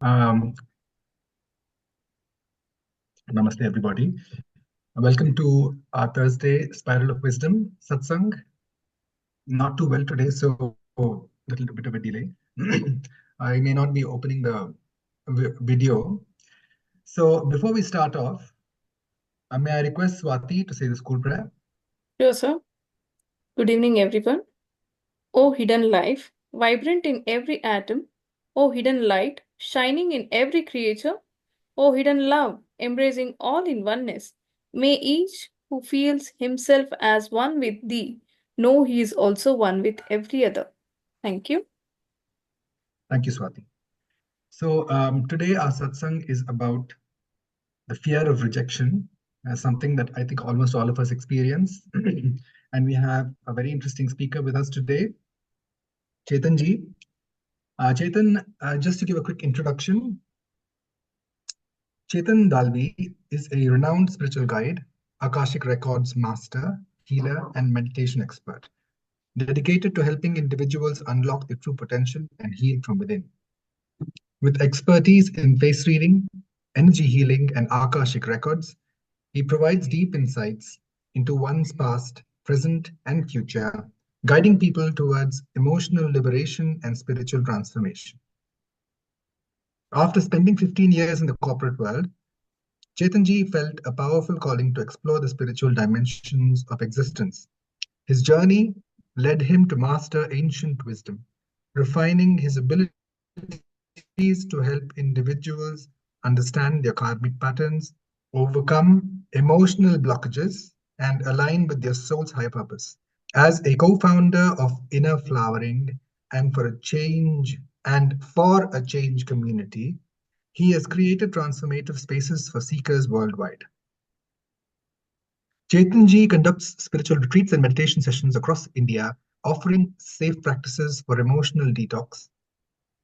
Um, Namaste, everybody. Welcome to our Thursday Spiral of Wisdom Satsang. Not too well today, so a little bit of a delay. I may not be opening the video. So before we start off, may I request Swati to say the school prayer? Sure, sir. Good evening, everyone. O hidden life, vibrant in every atom. O hidden light, shining in every creature. O hidden love, embracing all in oneness. May each who feels himself as one with thee know he is also one with every other. Thank you. Thank you, Swati. So today our satsang is about the fear of rejection, something that I think almost all of us experience. And we have a very interesting speaker with us today, Chethan ji. Chethan, just to give a quick introduction, Chethan Dalvi is a renowned spiritual guide, Akashic Records master, healer, and meditation expert, dedicated to helping individuals unlock their true potential and heal from within. With expertise in face reading, energy healing, and Akashic Records, he provides deep insights into one's past, present, and future, guiding people towards emotional liberation and spiritual transformation. After spending 15 years in the corporate world, Chetanji felt a powerful calling to explore the spiritual dimensions of existence. His journey led him to master ancient wisdom, refining his abilities to help individuals understand their karmic patterns, overcome emotional blockages, and align with their soul's higher purpose. As a co-founder of Inner Flowering and for a change community, he has created transformative spaces for seekers worldwide. Chetanji conducts spiritual retreats and meditation sessions across India, offering safe practices for emotional detox,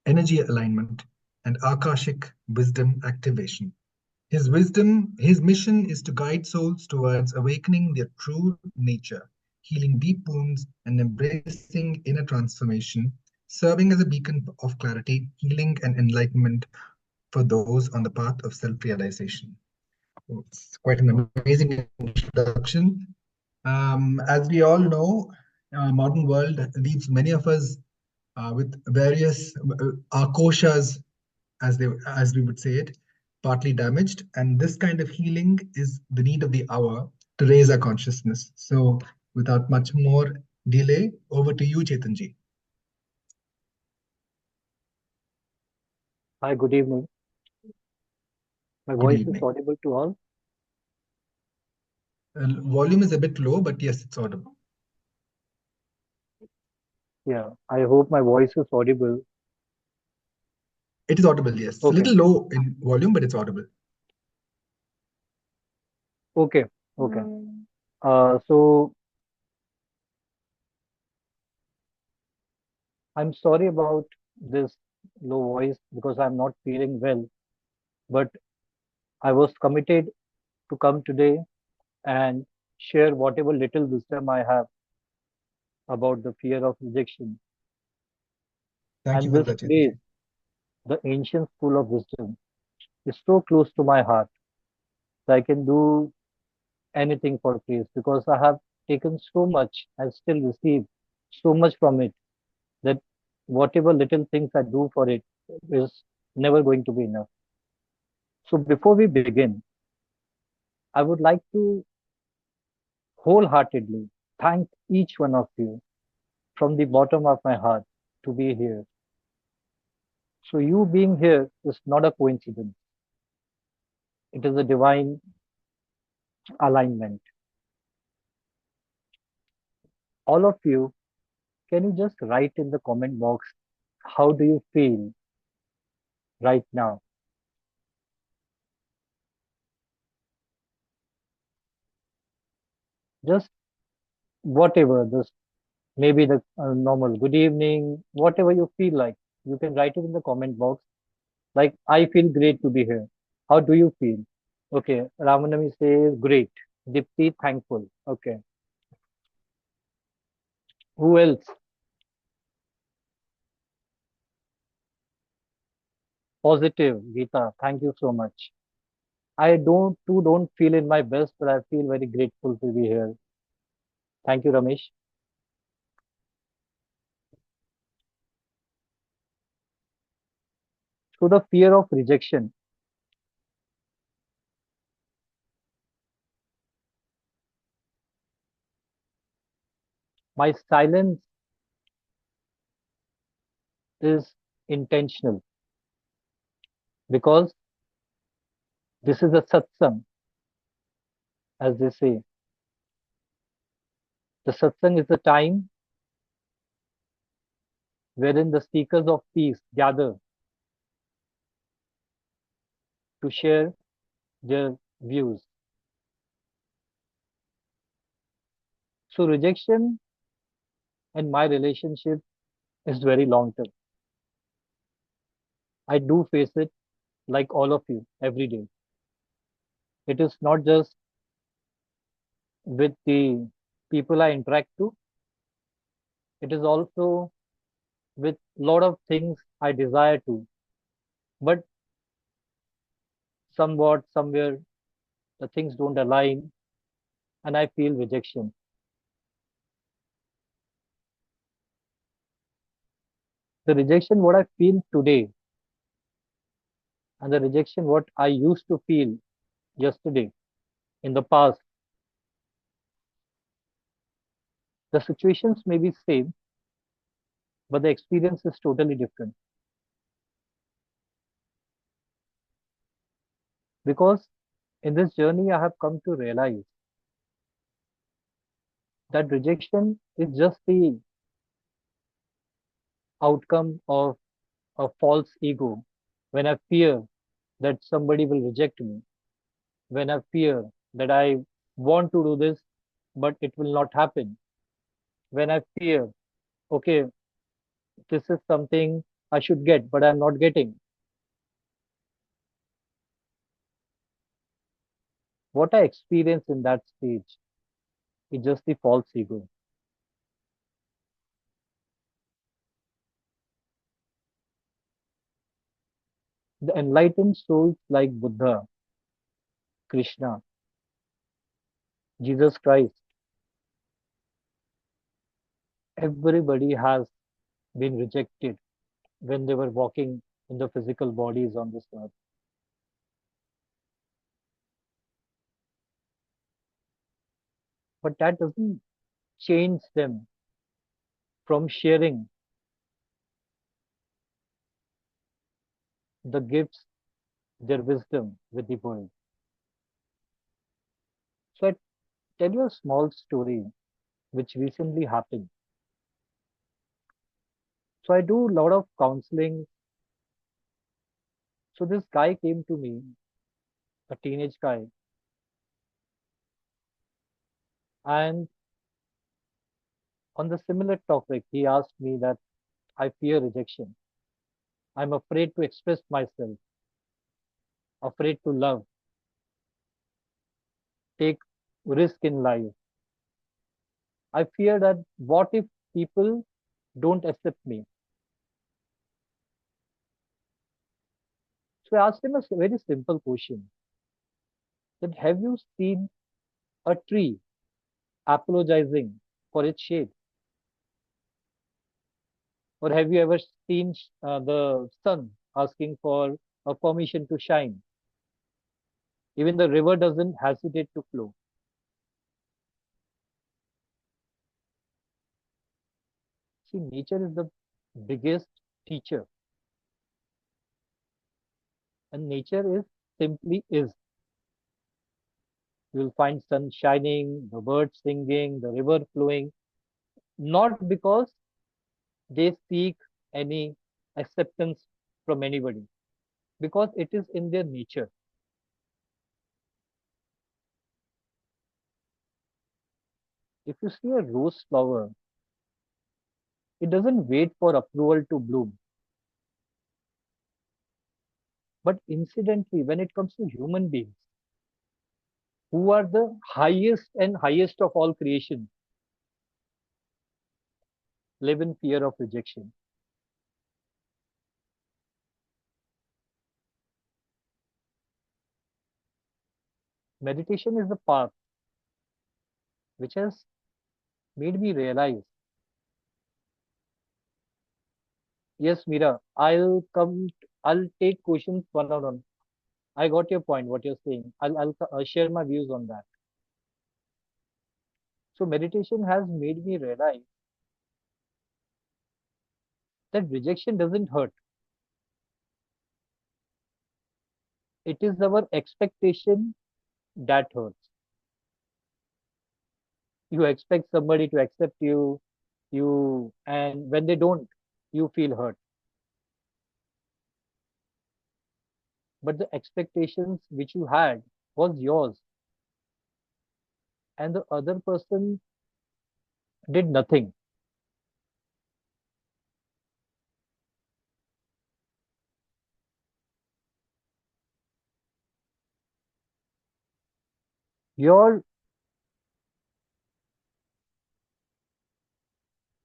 energy alignment, and Akashic wisdom activation. His mission is to guide souls towards awakening their true nature, healing deep wounds, and embracing inner transformation, serving as a beacon of clarity, healing, and enlightenment for those on the path of self-realization. It's quite an amazing introduction. As we all know, modern world leaves many of us with various koshas, as we would say it, partly damaged. And this kind of healing is the need of the hour to raise our consciousness. So, without much more delay, over to you, Chetanji. Hi, good evening. My Good voice is evening. audible to all? Volume is a bit low, but yes, it's audible. Yeah, I hope my voice is audible. It is audible, yes. It's a Okay, little low in volume, but it's audible. okay, okay. So I'm sorry about this low voice because I'm not feeling well, but I was committed to come today and share whatever little wisdom I have about the fear of rejection. Thank you And for this that, place, Chetanji. the ancient school of wisdom, is so close to my heart that I can do anything for peace because I have taken so much and still receive so much from it that whatever little things I do for it is never going to be enough. So before we begin, I would like to wholeheartedly thank each one of you from the bottom of my heart to be here. So you being here is not a coincidence. It is a divine alignment. All of you, can you just write in the comment box, how do you feel right now? Just whatever, just maybe the normal good evening, whatever you feel like. You can write it in the comment box. Like, I feel great to be here. How do you feel? Okay, Ramanami says great. Dipti, thankful. Okay, who else? Positive, Geeta. Thank you so much. I don't feel in my best, but I feel very grateful to be here. Thank you, Ramesh. So the fear of rejection, my silence is intentional because this is a satsang, as they say. The satsang is the time wherein the seekers of peace gather to share their views. So rejection in my relationship is very long term. I do face it like all of you every day. It is not just with the people I interact to, it is also with lot of things I desire to, but somewhat, somewhere, the things don't align and I feel rejection. The rejection, what I feel today, and the rejection, what I used to feel yesterday in the past, the situations may be same, but the experience is totally different. Because in this journey, I have come to realize that rejection is just the outcome of a false ego. When I fear that somebody will reject me, when I fear that I want to do this, but it will not happen, when I fear, okay, this is something I should get, but I'm not getting. What I experience in that stage is just the false ego. The enlightened souls like Buddha, Krishna, Jesus Christ, everybody has been rejected when they were walking in the physical bodies on this earth. But that doesn't change them from sharing the gifts, their wisdom with the world. So I tell you a small story which recently happened. So I do a lot of counseling. So this guy came to me, a teenage guy, and on the similar topic, he asked me that I fear rejection. I'm afraid to express myself, afraid to love, take risk in life. I fear that what if people don't accept me? So I asked him a very simple question that have you seen a tree apologizing for its shade? Or have you ever seen the sun asking for a permission to shine? Even the river doesn't hesitate to flow. See, nature is the biggest teacher, and nature is simply is. You will find sun shining, the birds singing, the river flowing, not because they seek any acceptance from anybody, because it is in their nature. If you see a rose flower, it doesn't wait for approval to bloom. But incidentally, when it comes to human beings, who are the highest and highest of all creation, live in fear of rejection. Meditation is the path which has made me realize, yes, Mira, I'll take questions one on one. I got your point, what you're saying. I'll share my views on that. So meditation has made me realize that rejection doesn't hurt. It is our expectation that hurts. You expect somebody to accept and when they don't, you feel hurt. But the expectations which you had was yours, and the other person did nothing. Your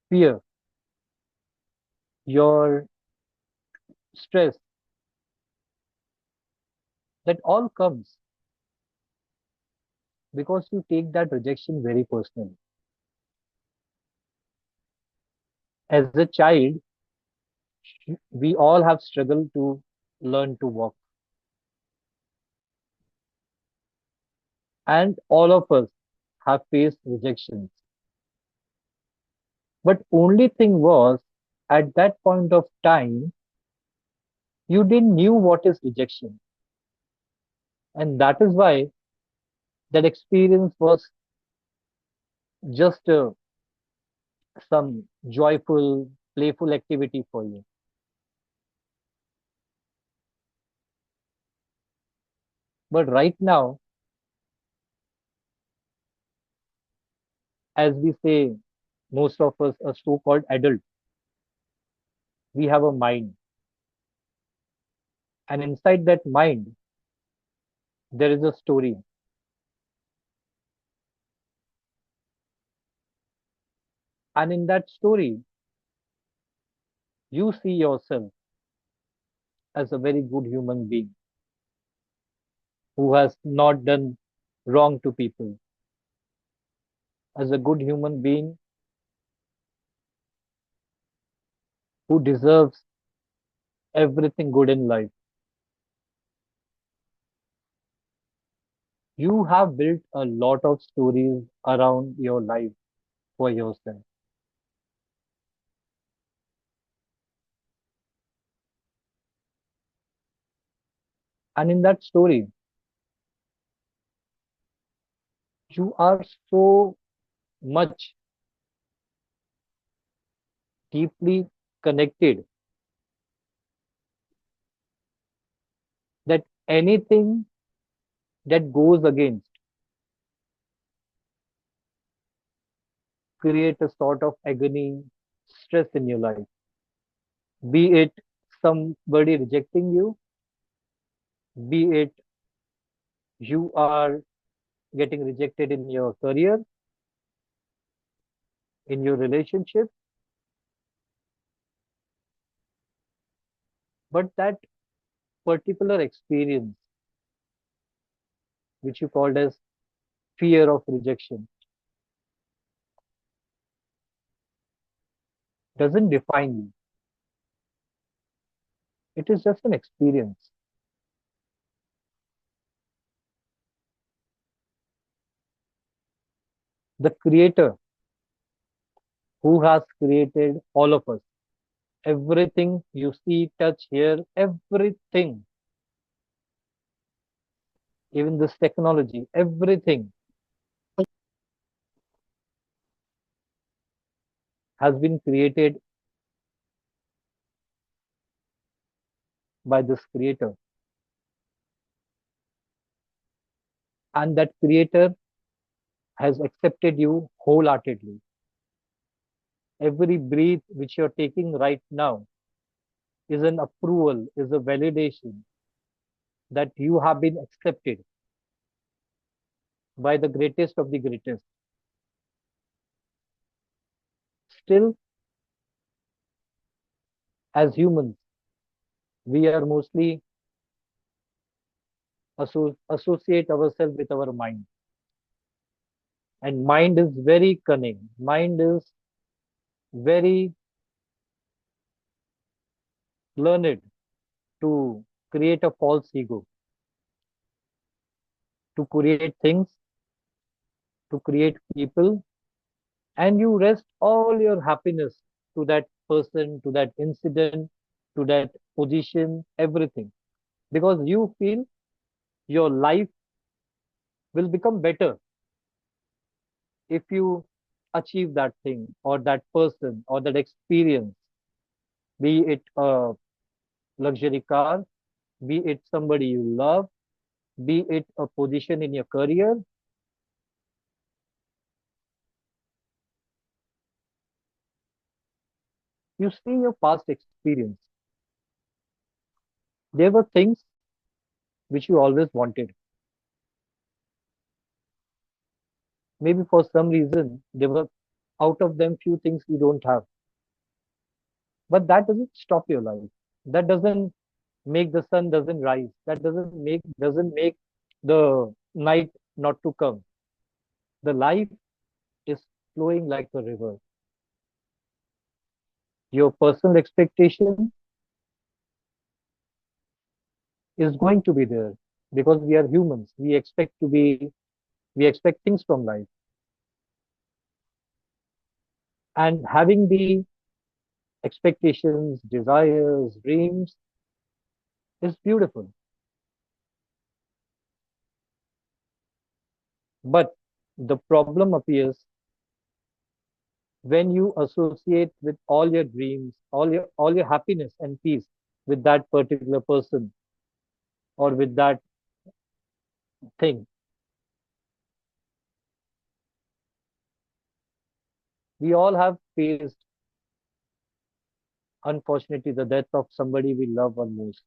fear, your stress, that all comes because you take that rejection very personally. As a child, we all have struggled to learn to walk, and all of us have faced rejections. But only thing was, at that point of time, you didn't knew what is rejection, and that is why that experience was just some joyful, playful activity for you. But right now, as we say, most of us are so-called adult. We have a mind, and inside that mind, there is a story. And in that story, you see yourself as a very good human being who has not done wrong to people, as a good human being who deserves everything good in life. You have built a lot of stories around your life for yourself. And in that story, you are so much deeply connected that anything that goes against create a sort of agony, stress in your life. Be it somebody rejecting you, be it you are getting rejected in your career, in your relationship, but that particular experience, which you called as fear of rejection, doesn't define you. It is just an experience. The creator who has created all of us, everything you see, touch, hear, everything, even this technology, everything has been created by this creator. And that creator has accepted you wholeheartedly. Every breath which you're taking right now is an approval, is a validation that you have been accepted by the greatest of the greatest. Still, as humans, we are mostly associate ourselves with our mind. And mind is very cunning. Mind is very learned to create a false ego, to create things, to create people, and you rest all your happiness to that person, to that incident, to that position, everything. Because you feel your life will become better if you achieve that thing or that person or that experience, be it a luxury car, be it somebody you love, be it a position in your career. You see your past experience. There were things which you always wanted. Maybe for some reason, there were out of them few things you don't have. But that doesn't stop your life. That doesn't make the sun doesn't rise. That doesn't make the night not to come. The life is flowing like a river. Your personal expectation is going to be there because we are humans. We expect things from life. And having the expectations, desires, dreams is beautiful. But the problem appears when you associate with all your dreams, all your happiness and peace with that particular person or with that thing. We all have faced, unfortunately, the death of somebody we love or most.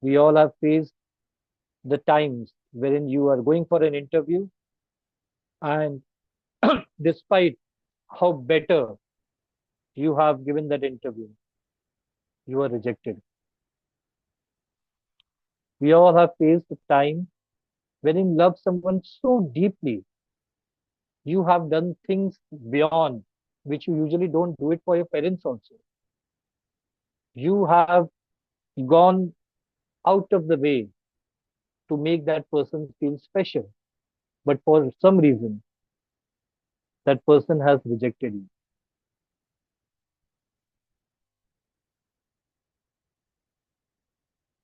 We all have faced the times wherein you are going for an interview and despite how better you have given that interview, you are rejected. We all have faced the time when you love someone so deeply, you have done things beyond which you usually don't do it for your parents also. You have gone out of the way to make that person feel special. But for some reason, that person has rejected you.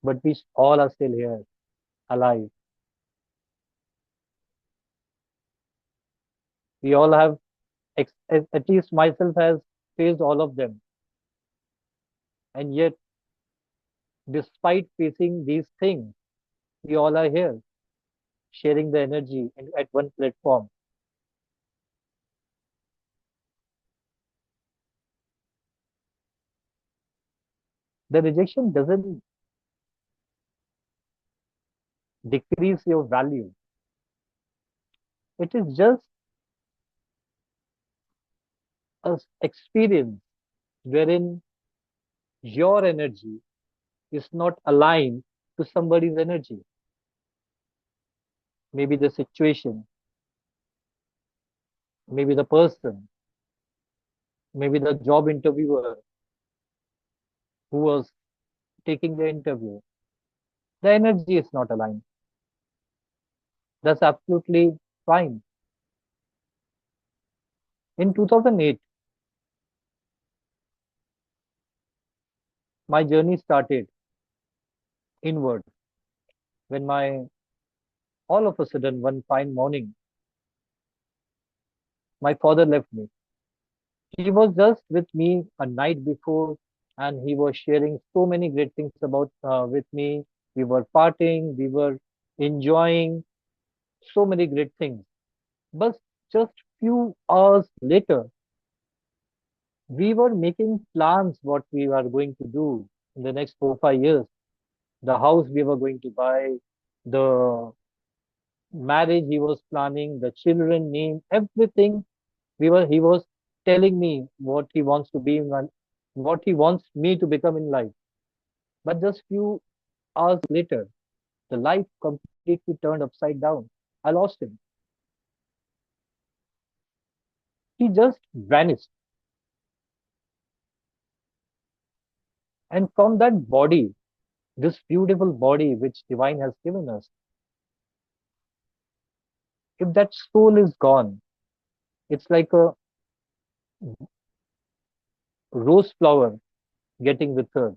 But we all are still here, alive. We all have, at least myself has faced all of them. And yet, despite facing these things, we all are here, sharing the energy at one platform. The rejection doesn't decrease your value. It is just an experience wherein your energy is not aligned to somebody's energy. Maybe the situation, maybe the person, maybe the job interviewer who was taking the interview. The energy is not aligned. That's absolutely fine. In 2008, my journey started inward when all of a sudden, one fine morning, my father left me. He was just with me a night before, and he was sharing so many great things about with me. We were partying, we were enjoying so many great things. But just few hours later, we were making plans what we are going to do in the next 4 5 years. The house we were going to buy, the marriage he was planning, the children name, everything. He was telling me what he wants to be in what he wants me to become in life. But just few hours later, the life completely turned upside down. I lost him. He just vanished. And from that body, this beautiful body which divine has given us, if that soul is gone, it's like a rose flower getting withered.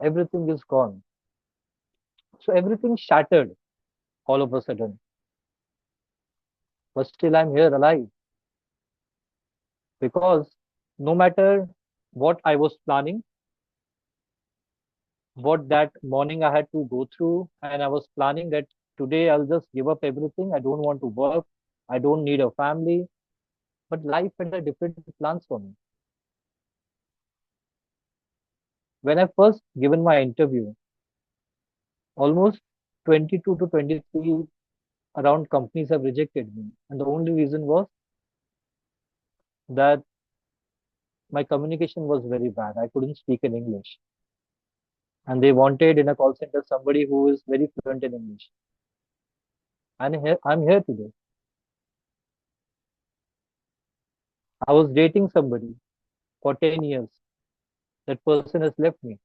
Everything is gone. So everything shattered all of a sudden. But still I'm here alive because no matter what I was planning, what that morning I had to go through, and I was planning that today I'll just give up everything. I don't want to work. I don't need a family. But life had a different plans for me. When I first given my interview, almost 22 to 23 around companies have rejected me. And the only reason was that my communication was very bad. I couldn't speak in English. And they wanted in a call center somebody who is very fluent in English. And I'm here today. I was dating somebody for 10 years. That person has left me.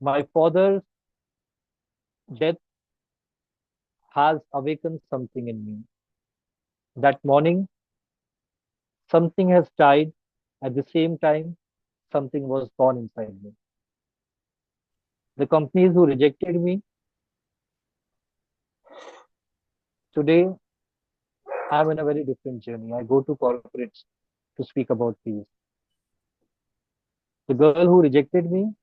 My father's death has awakened something in me. That morning, something has died. At the same time, something was born inside me. The companies who rejected me, today I'm in a very different journey. I go to corporates to speak about peace. The girl who rejected me,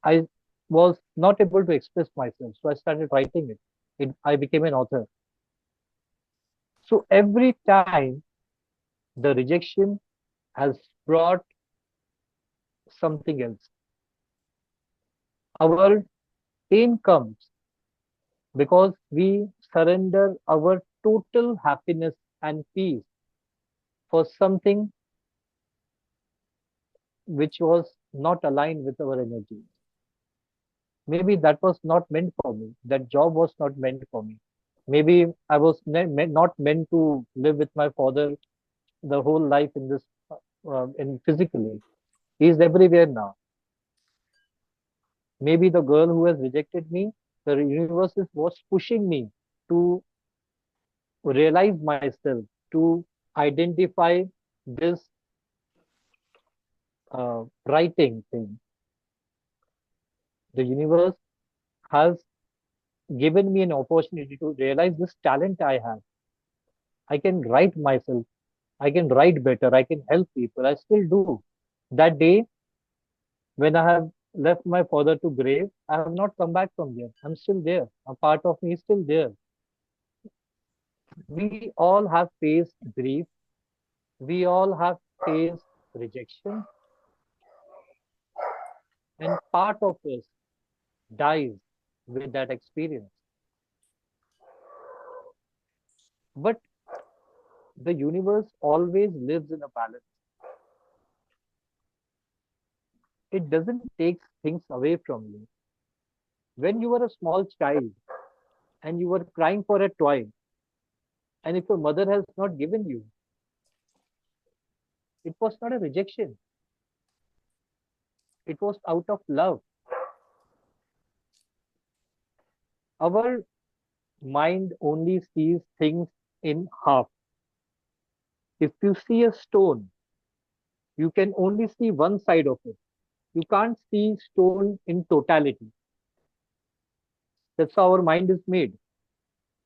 I was not able to express myself, so I started writing it. I became an author. So every time the rejection has brought something else. Our pain comes because we surrender our total happiness and peace for something which was not aligned with our energy. Maybe that was not meant for me. That job was not meant for me. Maybe I was not meant to live with my father the whole life in this, in physically. He is everywhere now. Maybe the girl who has rejected me, the universe was pushing me to realize myself, to identify this writing thing. The universe has given me an opportunity to realize this talent I have. I can write myself. I can write better. I can help people. I still do. That day when I have left my father to grave, I have not come back from there. I'm still there. A part of me is still there. We all have faced grief. We all have faced rejection. And part of us dies with that experience. But the universe always lives in a balance. It doesn't take things away from you. When you were a small child and you were crying for a toy, and if your mother has not given you, it was not a rejection. It was out of love. Our mind only sees things in half. If you see a stone, you can only see one side of it. You can't see stone in totality. That's how our mind is made.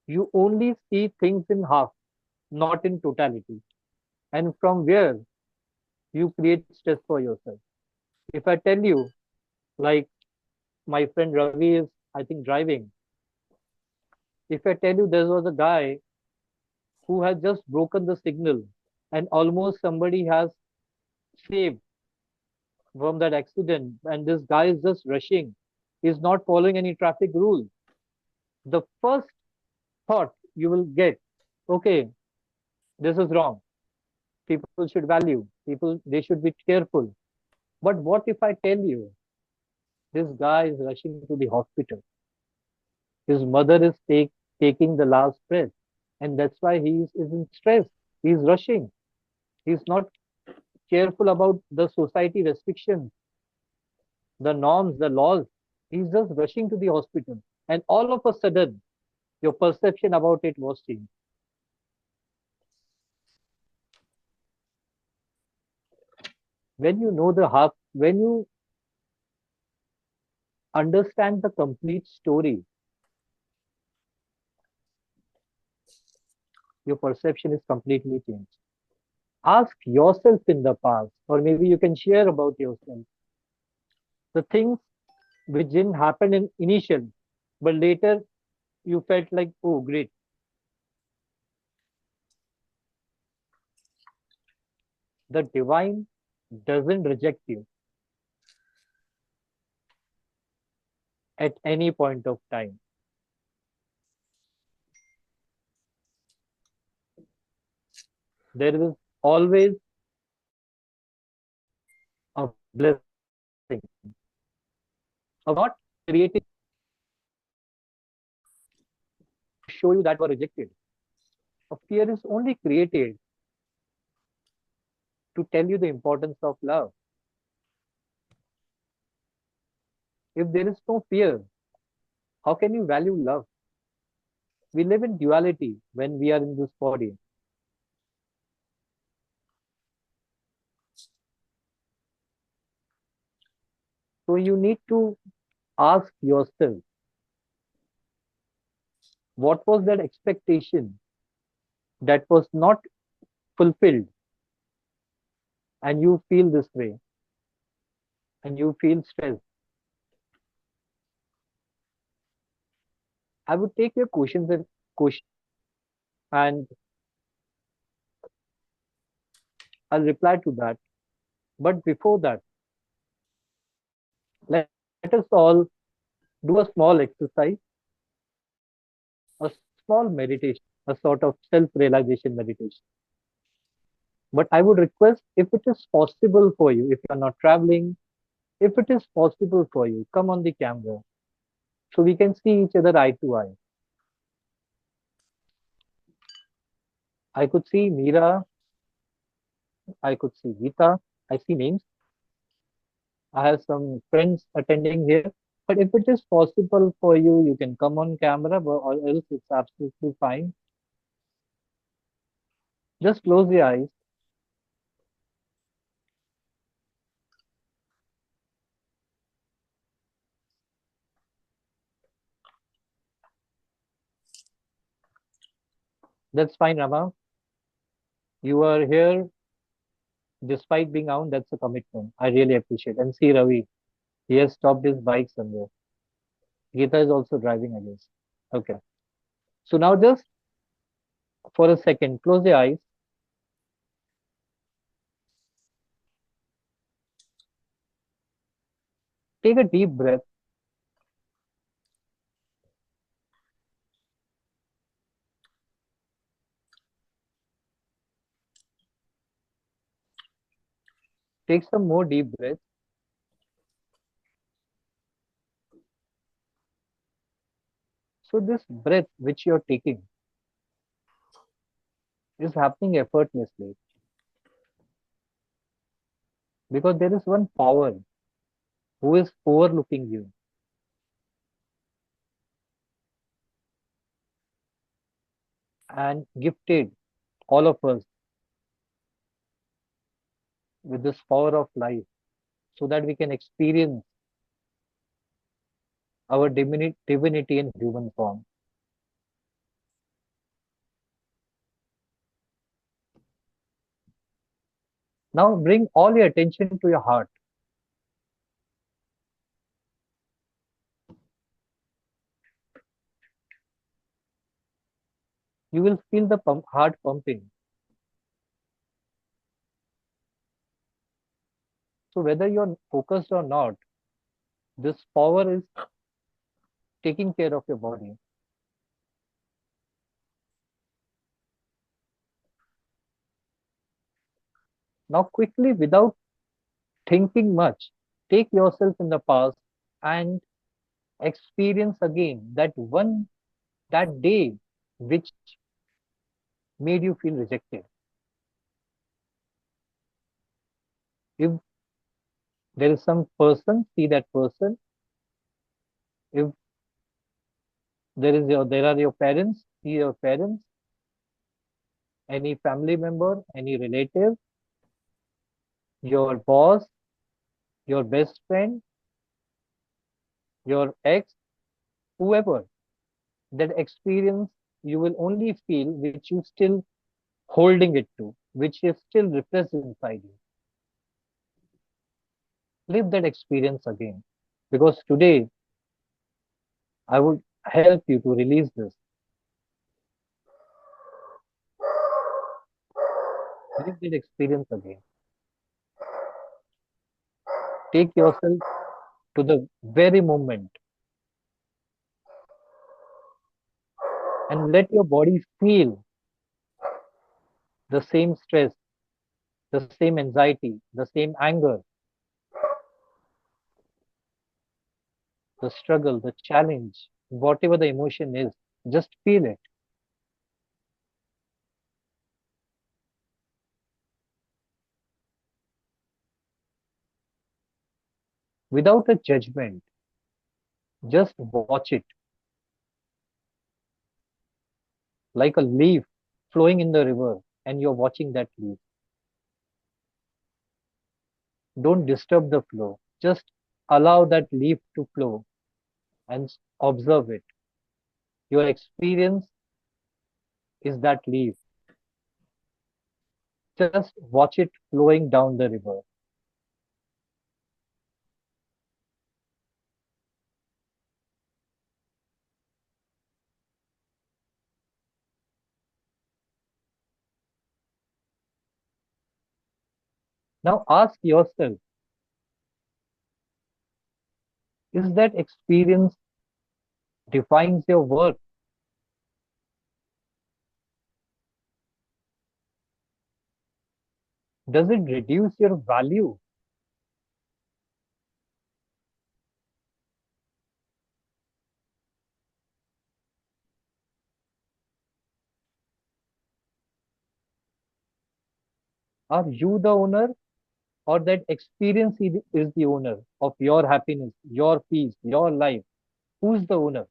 You only see things in half, not in totality. And from where you create stress for yourself. If I tell you, like my friend Ravi is, I think, driving. If I tell you there was a guy who has just broken the signal and almost somebody has saved from that accident, and this guy is just rushing, he's not following any traffic rule. The first thought you will get, okay, this is wrong. People should value. People, they should be careful. But what if I tell you this guy is rushing to the hospital? His mother is taking the last breath, and that's why is in stress. He's rushing. He's not careful about the society restrictions, the norms, the laws. He's just rushing to the hospital. And all of a sudden, your perception about it was changed. When you know the half, when you understand the complete story, your perception is completely changed. Ask yourself in the past, or maybe you can share about yourself, the things which didn't happen in initially, but later you felt like, oh, great. The divine doesn't reject you at any point of time. There is always a blessing. A not created to show you that you are rejected. A fear is only created to tell you the importance of love. If there is no fear, how can you value love? We live in duality when we are in this body. So you need to ask yourself, what was that expectation that was not fulfilled, and you feel this way, and you feel stressed? I would take your questions and I'll reply to that. But before that, let us all do a small exercise, a small meditation, a sort of self-realization meditation. But I would request, if it is possible for you, if you are not traveling, if it is possible for you, come on the camera so we can see each other eye to eye. I could see Meera, I could see Geeta, I see names. I have some friends attending here. But if it is possible for you, you can come on camera, or else it's absolutely fine. Just close your eyes. That's fine, Rama. You are here despite being out. That's a commitment. I really appreciate. And see Ravi, he has stopped his bike somewhere. Geeta is also driving, I guess. Okay. So now just for a second, close your eyes. Take a deep breath. Take some more deep breaths. So this breath which you're taking is happening effortlessly because there is one power who is overlooking you and gifted all of us with this power of life so that we can experience our divinity in human form. Now bring all your attention to your heart. You will feel the heart pumping. So whether you're focused or not, this power is taking care of your body. Now, quickly, without thinking much, take yourself in the past and experience again that day which made you feel rejected. If there is some person, see that person. If there are your parents, see your parents, any family member, any relative, your boss, your best friend, your ex, whoever. That experience you will only feel which you still holding it to, which is still repressed inside you. Live that experience again. Because today I would help you to release this. Live that experience again. Take yourself to the very moment and let your body feel the same stress, the same anxiety, the same anger, the struggle, the challenge, whatever the emotion is, just feel it without a judgment. Just watch it like a leaf flowing in the river, and you're watching that leaf. Don't disturb the flow. Just allow that leaf to flow and observe it. Your experience is that leaf. Just watch it flowing down the river. Now ask yourself, is that experience defines your worth? Does it reduce your value? Are you the owner, or that experience is the owner of your happiness, your peace, your life? Who's the owner?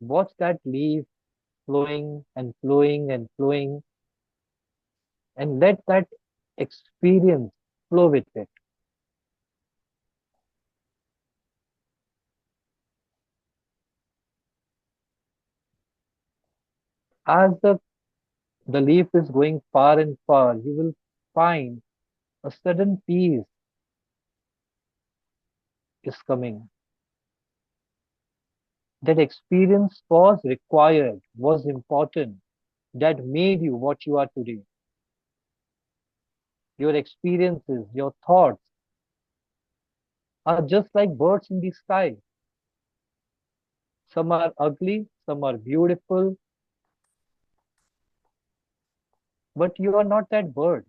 Watch that leaf flowing and flowing and flowing, and let that experience flow with it. As the leaf is going far and far, you will find a sudden peace is coming. That experience was required, was important, that made you what you are today. Your experiences, your thoughts are just like birds in the sky. Some are ugly, some are beautiful, but you are not that bird.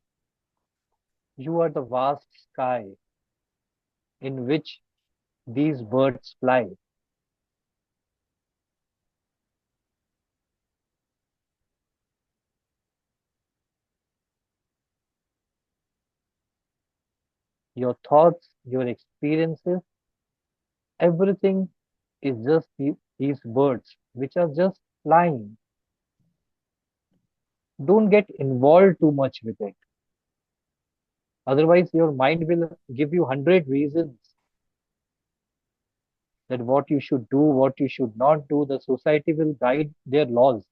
You are the vast sky in which these birds fly. Your thoughts, your experiences, everything is just these birds which are just flying. Don't get involved too much with it. Otherwise, your mind will give you 100 reasons that what you should do, what you should not do. The society will guide their laws.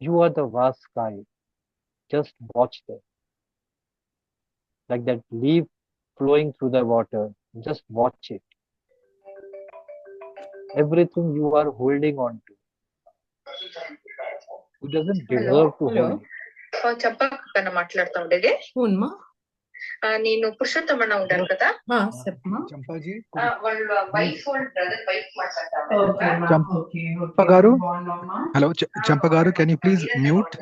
You are the vast sky. Just watch them. Like that leaf flowing through the water. Just watch it. Everything you are holding on to, you doesn't Hello. deserve to Hello. hold it. చెప్పకన్నా మాట్లాడుతా ఉండేది. అవునమ్మా. నేను పురుషోత్తమన్న ఉంటారు కదా చెప్పమ్మా చంపాజీ వాళ్ళ wife వాళ్ళ brother wife చంప గారు హలో చంప గారు కెన్ యూ ప్లీజ్ మ్యూట్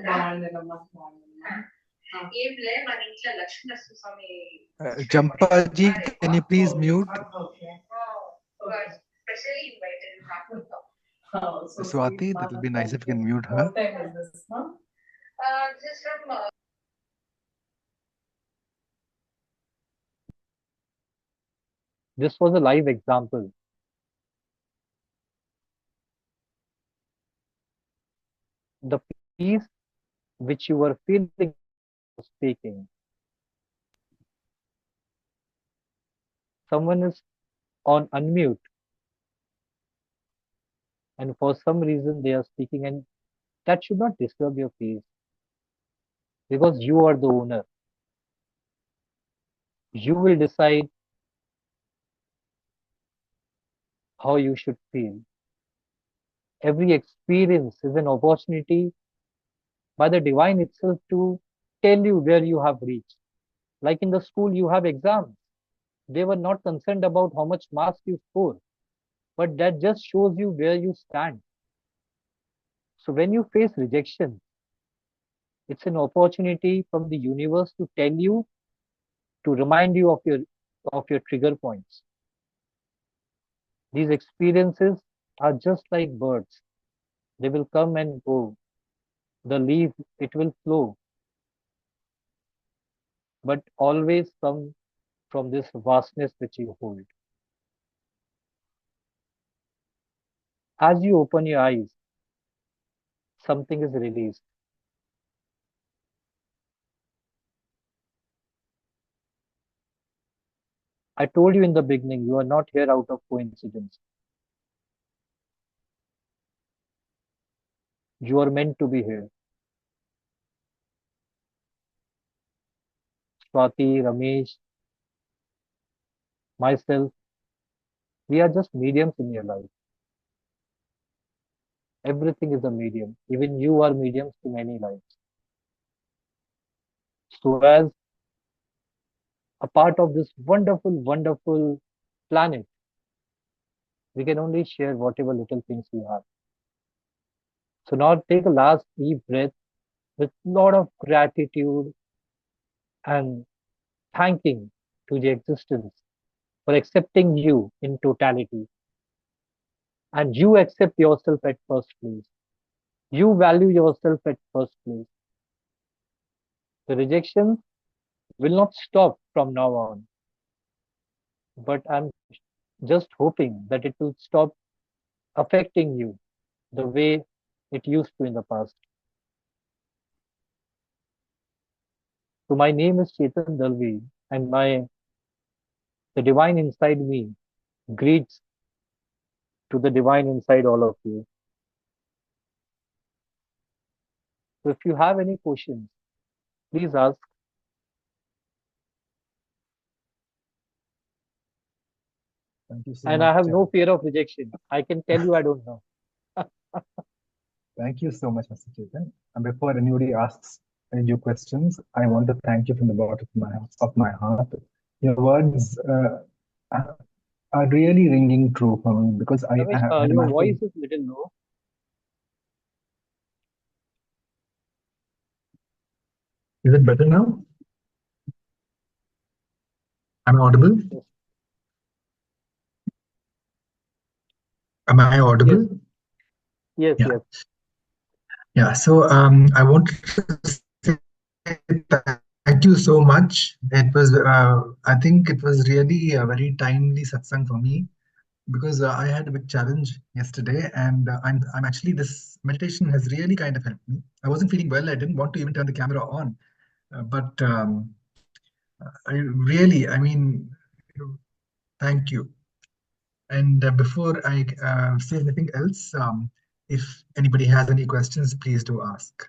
ఏం లే మన ఇంట్లో లక్ష్మీ నరసింహస్వామి చంపాజీ can you please mute specially invited Swati, that will be nice if you can mute her. What time is this, huh? This is from This was a live example. The peace which you were feeling speaking. Someone is on unmute, and for some reason they are speaking, and that should not disturb your peace, because you are the owner. You will decide how you should feel. Every experience is an opportunity by the divine itself to tell you where you have reached. Like in the school, you have exams. They were not concerned about how much marks you score, but that just shows you where you stand. So when you face rejection, it's an opportunity from the universe to tell you, to remind you of your trigger points. These experiences are just like birds. They will come and go. The leaf, it will flow, but always come from this vastness which you hold. As you open your eyes, something is released. I told you in the beginning, you are not here out of coincidence. You are meant to be here. Swati, Ramesh, myself, we are just mediums in your life. Everything is a medium. Even you are mediums to many lives. So as a part of this wonderful, wonderful planet, we can only share whatever little things we have. So now take a last deep breath with a lot of gratitude and thanking to the existence for accepting you in totality. And you accept yourself at first place. You value yourself at first place. The rejection will not stop from now on. But I'm just hoping that it will stop affecting you the way it used to in the past. So my name is Chethan Dalvi, and the divine inside me greets to the divine inside all of you. So if you have any questions, please ask. Thank you so And much. I have no fear of rejection. I can tell you I don't know. Thank you so much, Mr. Chetan. And before anybody asks any new questions, I want to thank you from the bottom of my heart. Your words are really ringing true for me because I Ramesh, had a your massive. voice is little low. Is it better now? Am I audible? Yes. Am I audible? Yes, Yeah. yes. Yeah. So I want to say thank you so much. It was, I think it was really a very timely satsang for me because I had a big challenge yesterday, and I'm actually, this meditation has really kind of helped me. I wasn't feeling well. I didn't want to even turn the camera on, but I mean, thank you. And before I say anything else, if anybody has any questions, please do ask.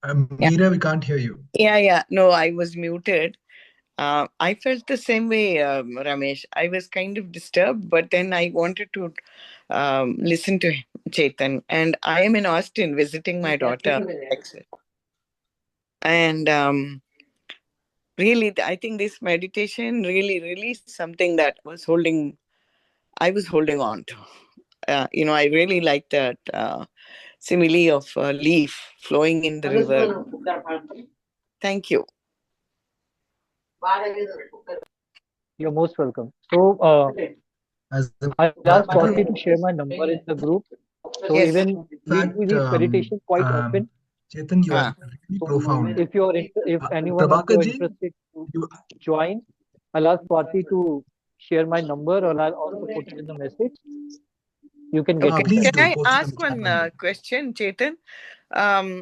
Meera, we can't hear you. Yeah. No, I was muted. I felt the same way, Ramesh. I was kind of disturbed, but then I wanted to listen to Chetan, and I am in Austin visiting my daughter, Texas. And really, I think this meditation really released something that I was holding on to. I really like that simile of a leaf flowing in the river. Thank you. You're most welcome. So, As a I'll matter ask of Swati to share my number in the group. So Yes. even we fact, do these meditation quite often. Chetan, you are Ah, really So profound. if anyone of you are Prabhakarji, interested to you, join, I'll ask Swati to share my number, or I'll also put it in the message. You can get okay. in please touch. Can do I post it on the ask chat one window. question, Chetan?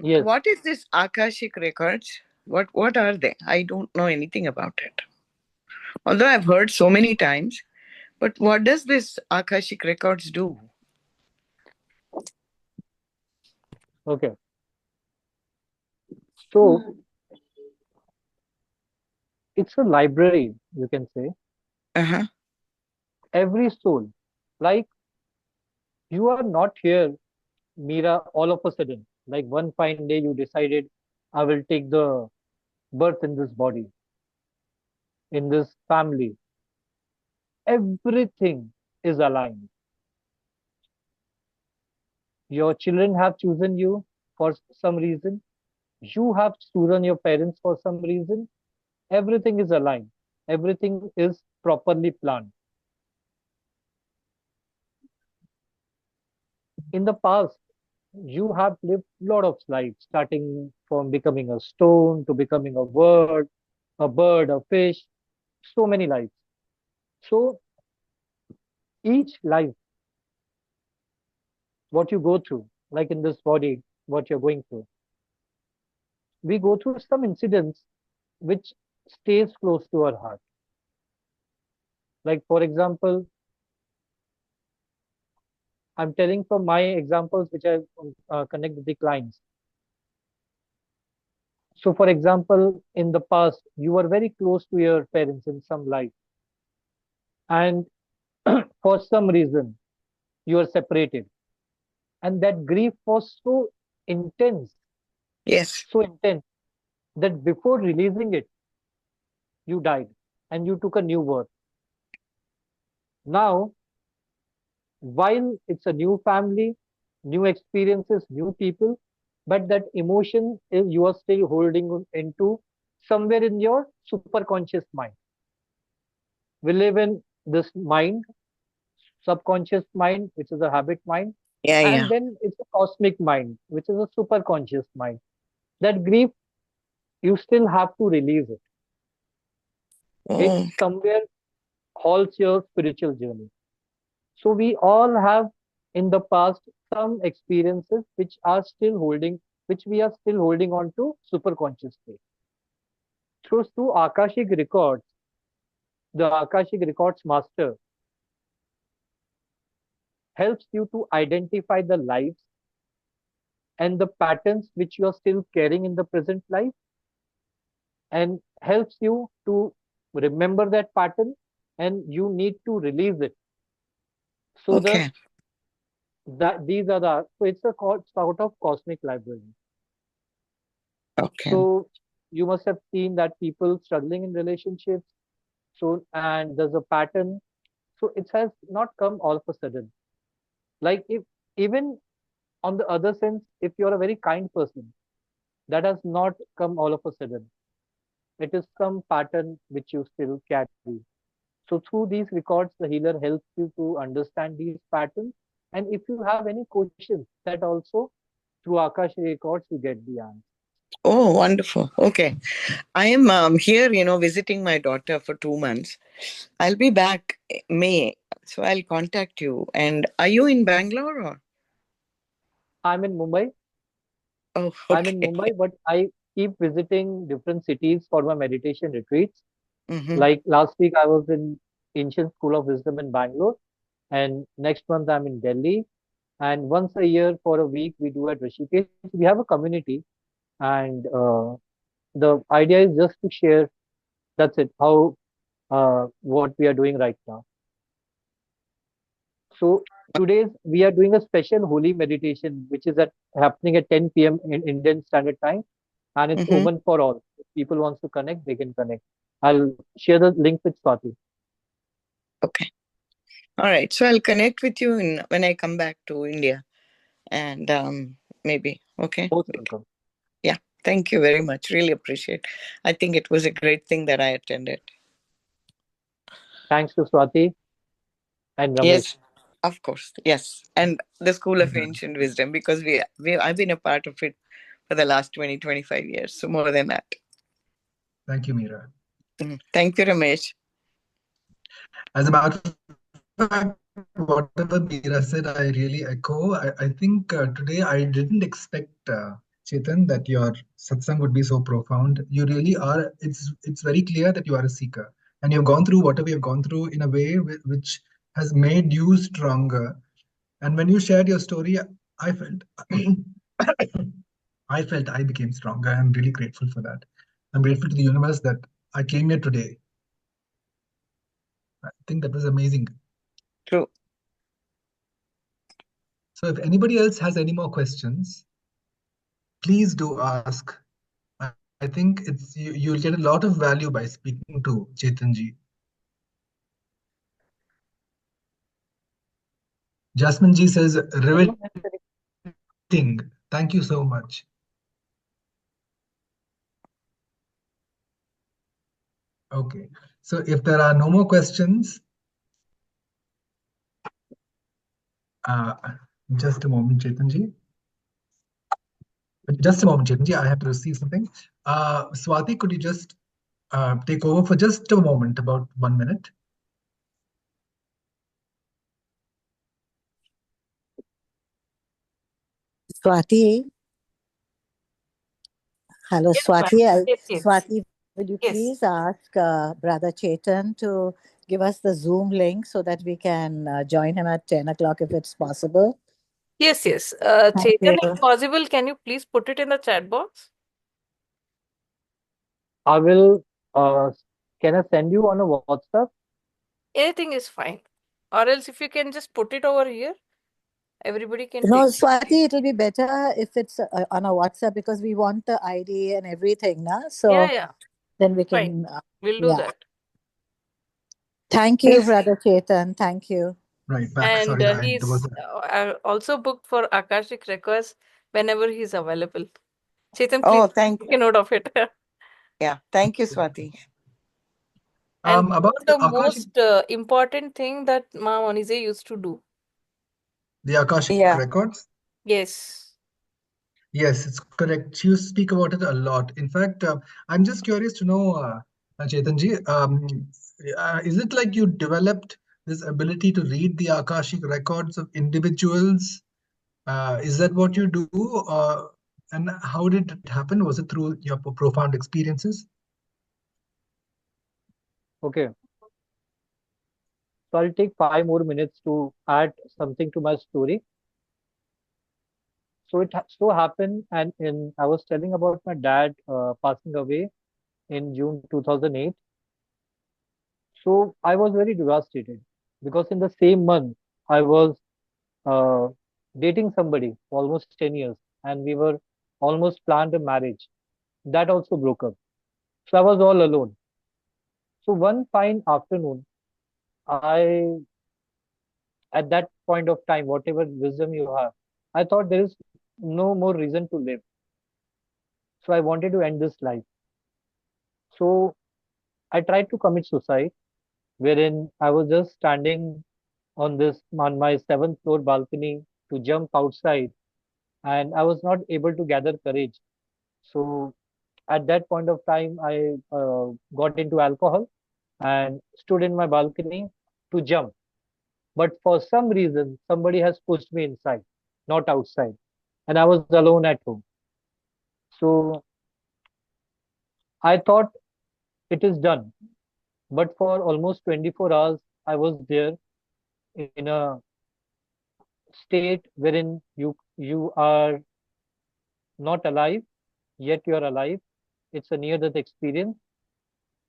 Yes. What is this Akashic records? What are they? I don't know anything about it. Although I've heard so many times, but what does this Akashic records do? Okay. So it's a library, you can say. Uh-huh. Every soul, like you are not here, Mira, all of a sudden. Like one fine day you decided, I will take the birth in this body, in this family. Everything is aligned. Your children have chosen you for some reason. You have chosen your parents for some reason. Everything is aligned. Everything is properly planned. In the past, you have lived a lot of lives, starting from becoming a stone to becoming a bird, a fish, so many lives. So each life, what you go through, like in this body, what you're going through, we go through some incidents which stays close to our heart. Like for example, I'm telling from my examples which I connect with the clients. So for example, in the past, you were very close to your parents in some life, and for some reason, you are separated. And that grief was intense, Yes. so intense that before releasing it, you died and you took a new birth. Now, while it's a new family, new experiences, new people, but that emotion is you are still holding into somewhere in your superconscious mind. We live in this mind, subconscious mind, which is a habit mind, Yeah, and yeah. then it's a cosmic mind, which is a superconscious mind. That grief, you still have to release it. It Oh, somewhere halts your spiritual journey. So we all have in the past some experiences which we are still holding on to superconscious state. Through Akashic records, the Akashic records master helps you to identify the lives and the patterns which you are still carrying in the present life, and helps you to remember that pattern, and you need to release it. So okay. these are the, so it's a sort of cosmic library. Okay. So you must have seen that people struggling in relationships. So, and there's a pattern. So it has not come all of a sudden. Like if even on the other sense, if you're a very kind person, that has not come all of a sudden. It is some pattern which you still carry. So through these records, the healer helps you to understand these patterns. And if you have any questions, that also through Akash records, you get the answer. Oh, wonderful. Okay. I am here, visiting my daughter for 2 months. I'll be back May, so I'll contact you. And are you in Bangalore or? I'm in Mumbai. Oh, I'm in okay. Mumbai, but I keep visiting different cities for my meditation retreats. Mm-hmm. Like last week, I was in Ancient School of Wisdom in Bangalore, and next month I'm in Delhi. And once a year for a week, we do at Rishikesh. We have a community, and the idea is just to share. That's it. How what we are doing right now. So Today's we are doing a special holy meditation, which is happening at 10 p.m. in Indian Standard Time, and it's Mm-hmm. open for all. If people wants to connect, they can connect. I'll share the link with Swati. Okay. All right. So I'll connect with you when I come back to India, and maybe. Okay. Most welcome. Yeah. Thank you very much. Really appreciate. I think it was a great thing that I attended. Thanks to Swati and Ramesh. Yes. Of course. Yes. And the School of Mhm. Ancient Wisdom, because I've been a part of it for the last 20-25 years. So more than that. Thank you, Meera. Thank you, Ramesh. As a matter of fact, whatever Meera said, I really echo. I think today I didn't expect, Chetan, that your satsang would be so profound. You really are. It's very clear that you are a seeker, and you've gone through whatever you've gone through in a way which has made you stronger. And when you shared your story, I felt, I felt I became stronger. I'm really grateful for that. I'm grateful to the universe that I came here today. I think that was amazing. True. So if anybody else has any more questions, please do ask. I think you'll get a lot of value by speaking to Chetanji. Jasmine ji says, riveting. Thank you so much. Okay. So if there are no more questions, uh, just a moment, Chetanji. Just a moment, Chetanji. I have to receive something. Swati, could you just take over for just a moment, about 1 minute? Swati. Hello, Yes, ma'am. Swati. Yes, yes. Swati, will you Yes. please ask Brother Chetan to give us the Zoom link so that we can join him at 10 o'clock if it's possible? Yes, yes. Thank Chetan, you. if possible, can you please put it in the chat box? I will. Can I send you on a WhatsApp? Anything is fine. Or else if you can just put it over here, everybody can No, take. Swati, it will be better if it's on a WhatsApp because we want the ID and everything, na? So Yeah. then we Fine. can, We'll do yeah. that. Thank you, Yes. Brother Chetan. Thank you. Right, back. And Sorry, there he's was also booked for Akashic Records whenever he's available. Chetan, Oh, please thank take a note of it. Yeah. Thank you, Swati. And about the the Akashic, most important thing that Ma Monize used to do. the Akashic Yeah. records. Yes. Yes, it's correct. You speak about it a lot. In fact, I'm just curious to know, Chetanji, is it like you developed this ability to read the Akashic records of individuals? Is that what you do? And how did it happen? Was it through your profound experiences? Okay. So I'll take 5 more minutes to add something to my story. So so happened, and I was telling about my dad passing away in June 2008. So I was very devastated because in the same month I was uh, dating somebody for almost 10 years, and we were almost planned a marriage. That also broke up. So I was all alone. So one fine afternoon, I at that point of time, whatever wisdom you have, I thought there is no more reason to live. So I wanted to end this life. So I tried to commit suicide, wherein I was just standing on my seventh floor balcony to jump outside, and I was not able to gather courage. So at that point of time, I got into alcohol and stood in my balcony to jump. But for some reason, somebody has pushed me inside, not outside, and I was alone at home. So I thought it is done. But for almost 24 hours, I was there in a state wherein you are not alive, yet you are alive. It's a near death experience.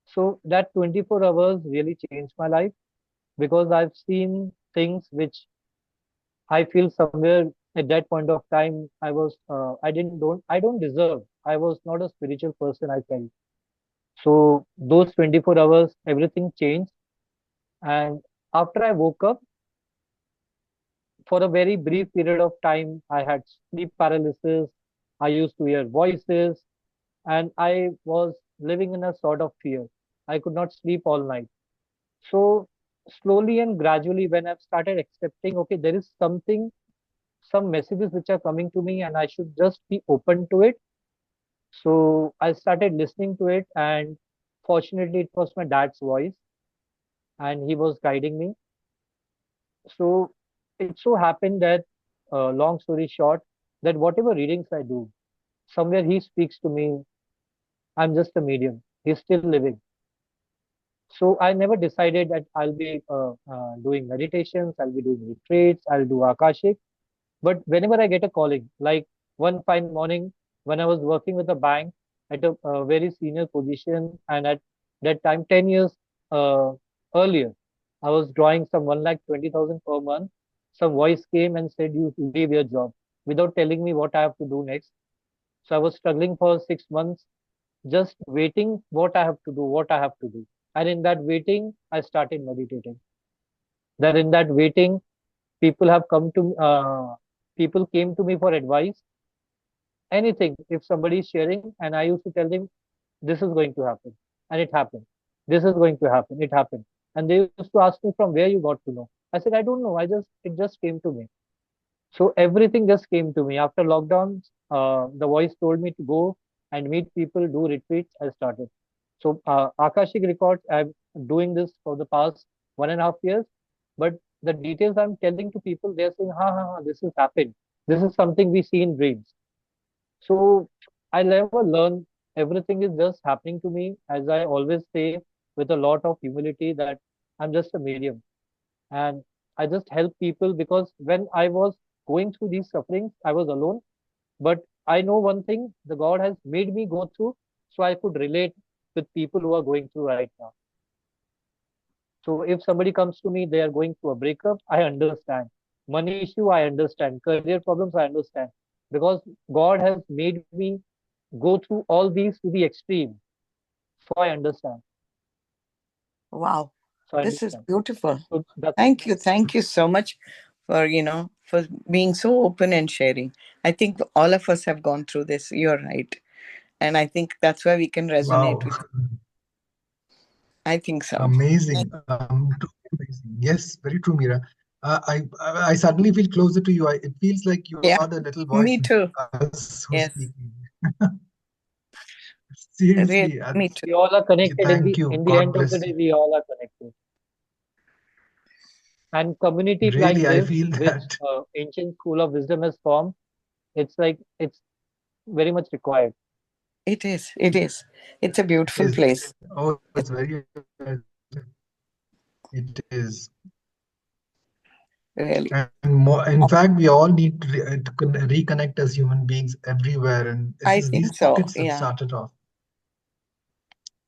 So that 24 hours really changed my life because I've seen things which I feel somewhere at that point of time I don't deserve. I was not a spiritual person, I felt. So those 24 hours, everything changed. And after I woke up, for a very brief period of time, I had sleep paralysis. I used to hear voices, and I was living in a sort of fear. I could not sleep all night. So slowly and gradually, when I've started accepting, okay, there is something, some messages which are coming to me, and I should just be open to it. So I started listening to it, and fortunately, it was my dad's voice, and he was guiding me. So it so happened that, long story short, that whatever readings I do, somewhere he speaks to me. I'm just a medium. He's still living. So I never decided that I'll be doing meditations, I'll be doing retreats, I'll do Akashic. But whenever I get a calling, like one fine morning when I was working with a bank at a very senior position, and at that time, 10 years uh, earlier, I was drawing some 1,20,000 per month. Some voice came and said, "You leave your job," without telling me what I have to do next. So I was struggling for 6 months, just waiting what I have to do, what I have to do. And in that waiting, I started meditating. That in that waiting, people have come to people came to me for advice, anything. If somebody is sharing, and I used to tell them, this is going to happen, and it happened. This is going to happen, it happened. And they used to ask me, from where you got to know. I said, I don't know, I just it just came to me. So everything just came to me after lockdown. The voice told me to go and meet people, do retreats. I started. So Akashic Records, I'm doing this for the past 1.5 years. But the details I'm telling to people, they're saying, ha ha ha, this has happened. This is something we see in dreams. So I never learn. Everything is just happening to me, as I always say, with a lot of humility, that I'm just a medium, and I just help people, because when I was going through these sufferings, I was alone. But I know one thing: the God has made me go through, so I could relate with people who are going through right now. So if somebody comes to me, they are going through a breakup, I understand. Money issue, I understand. Career problems, I understand. Because God has made me go through all these to the extreme. So I understand. Wow, So I this is understand. beautiful. So that's Thank you so much for for being so open and sharing. I think all of us have gone through this. You're right, and I think that's why we can resonate Wow. with. I think so. Amazing. Truly amazing. Yes, very true, Mira. I suddenly feel closer to you. It feels like you Yeah, are the little voice me too. in us who's Yes, speaking. really, Seriously, me too. we all are connected. In thank the you. in the God end of the bless day, you. we all are connected. And communities like Really, I this, feel which that ancient school of wisdom has formed, it's very much required. It is. It is. It's a beautiful is. place. Oh, it's It's very. It is. really. And more, in fact, we all need to reconnect as human beings everywhere. And I these think so. pockets have Yeah. started off.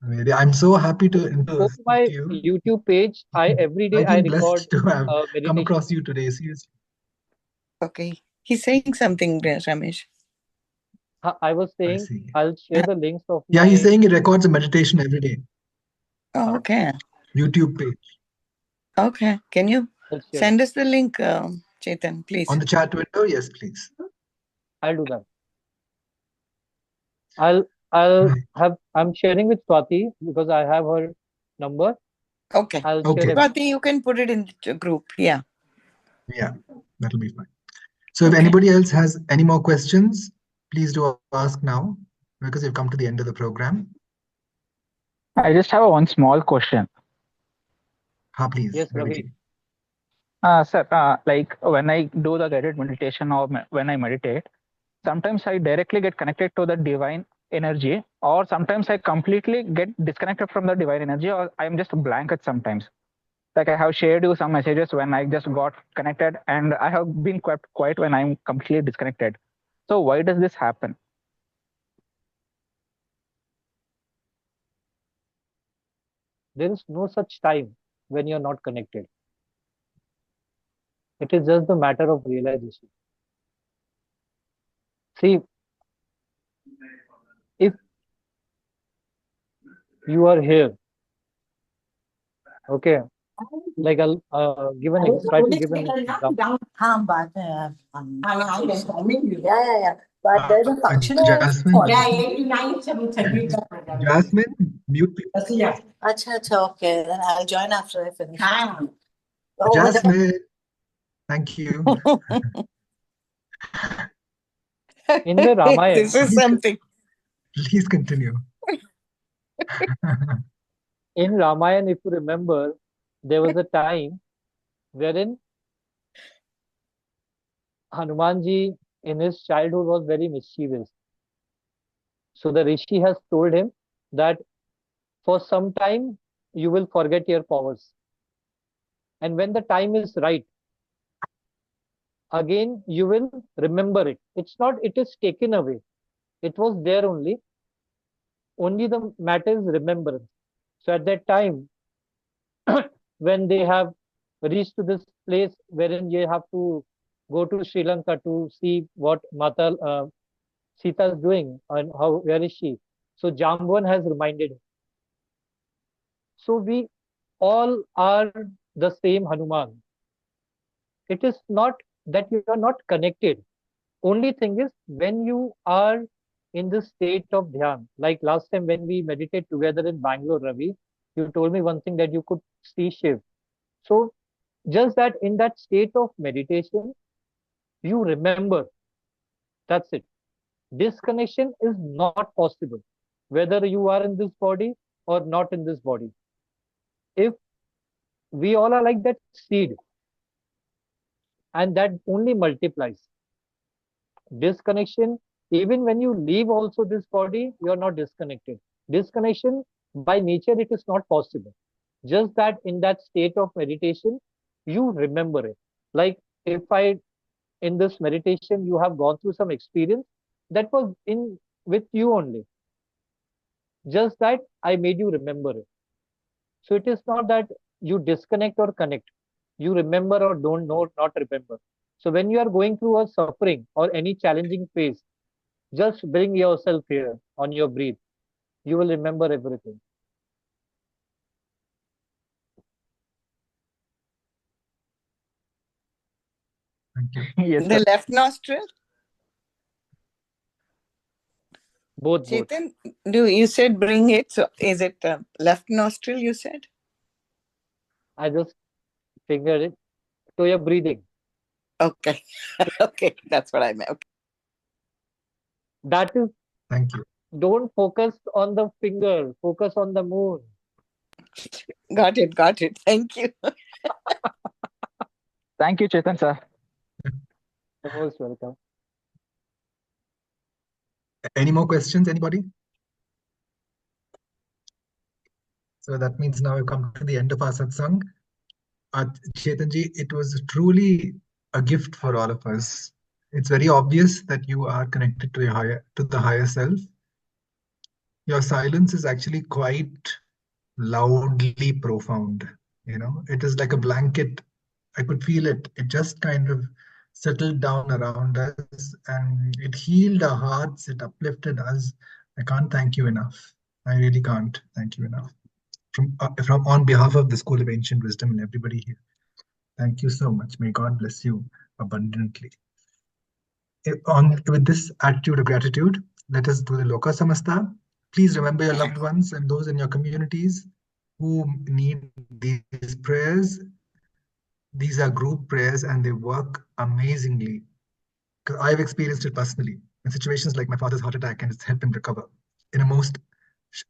Really, I'm so happy Go to to speak my to you. YouTube page. I every I day I feel record blessed to have come meditation. across you today. Seriously. Okay. He's saying something, Ramesh. I was I saying see. I'll share the links of Yeah, he's my. saying he records a meditation every day. Oh, okay. YouTube page. Okay. Can you I'll share it. send us the link, Chetan, On please? the chat window, yes, please. I'll do that. I'll Right. have. I'm sharing with Swati because I have her number. Okay. I'll share Okay. everything. Swati, you can put it in the group. Yeah. Yeah, that'll be fine. So if Okay. anybody else has any more questions, please do ask now because we've come to the end of the program. I just have one small question. Please, Yes, Ravi Ravi. ji. Sir, like when I do the guided meditation or when I meditate, sometimes I directly get connected to the divine energy, or sometimes I completely get disconnected from the divine energy, or I'm just blank at sometimes. Like I have shared you some messages when I just got connected, and I have been kept quiet when I'm completely disconnected. So why does this happen? There is no such time when you're not connected. It is just the matter of realization. See, if you are here, okay, like I'll try to give an example. Yeah. But there's a function of Jasmine, mute. Acha, okay. Then I'll join after I finish. Jasmine, thank you. In the Ramayana, This is something. Please continue. in Ramayana, if you remember, there was a time wherein Hanumanji in his childhood was very mischievous. So the Rishi has told him that for some time you will forget your powers. And when the time is right, again you will remember it. It's not, it is taken away. It was there only. Only the matter is remembrance. So at that time, when they have reached to this place wherein you have to go to Sri Lanka to see what Mata Sita is doing and how where is she. So Jamban has reminded him. So we all are the same Hanuman. It is not that you are not connected. Only thing is when you are in the state of dhyan, like last time when we meditate together in Bangalore, Ravi, you told me one thing that you could see Shiv. So just that in that state of meditation, you remember. That's it. Disconnection is not possible, whether you are in this body or not in this body. If we all are like that seed, and that only multiplies. Disconnection, even when you leave also this body, you are not disconnected. Disconnection by nature, it is not possible. Just that in that state of meditation, you remember it. Like if I in this meditation you have gone through some experience that was in with you only, just that I made you remember it. So it is not that you disconnect or connect, you remember or don't know, not remember. So when you are going through a suffering or any challenging phase, just bring yourself here on your breath, you will remember everything. Thank you. Yes, The sir. left nostril. Both. Chetan, you said bring it. So is it left nostril? You said. I just finger it to your breathing. Okay. Okay, that's what I meant. Okay. That is, Thank you. don't focus on the finger, focus on the moon. Got it. Got it. Thank you. Thank you, Chetan, sir. You're most welcome. Any more questions, anybody? So that means now we've come to the end of our satsang. Chetanji, it was truly a gift for all of us. It's very obvious that you are connected to the higher self. Your silence is actually quite loudly profound. It is like a blanket. I could feel it. It just kind of settled down around us and it healed our hearts. It uplifted us. I can't thank you enough. I really can't thank you enough. From on behalf of the School of Ancient Wisdom and everybody here, thank you so much. May God bless you abundantly. With this attitude of gratitude, let us do the Loka Samasta. Please remember your loved ones and those in your communities who need these prayers. These are group prayers and they work amazingly. Because I've experienced it personally in situations like my father's heart attack, and it's helped him recover in a most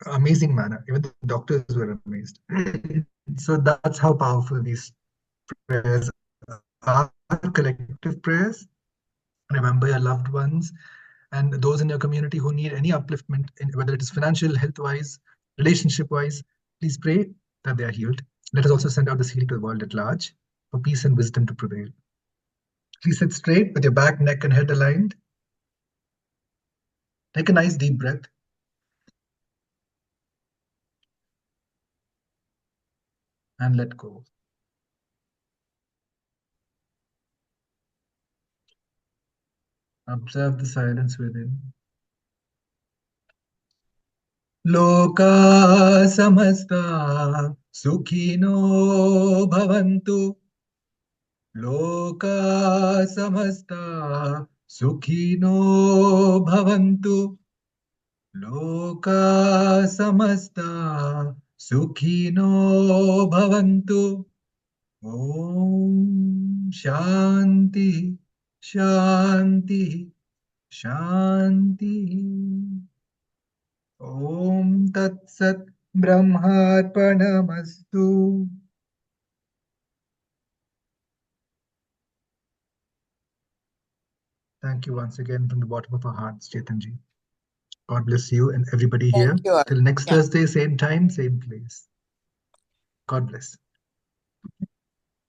amazing manner. Even the doctors were amazed. So that's how powerful these prayers are, collective prayers. Remember your loved ones and those in your community who need any upliftment, whether it is financial, health-wise, relationship-wise. Please pray that they are healed. Let us also send out this healing to the world at large for peace and wisdom to prevail. Please sit straight with your back, neck, and head aligned. Take a nice deep breath. And let go. Observe the silence within. Loka samasta sukhino bhavantu. Loka samasta sukhino bhavantu. Loka samasta sukhino bhavantu. Om Shanti Shanti Shanti. Om Tat Sat Brahmarpanamastu. Thank you once again from the bottom of our hearts, Chetanji. God bless you and everybody here. Thank you. Till next Yeah. Thursday, same time, same place. God bless.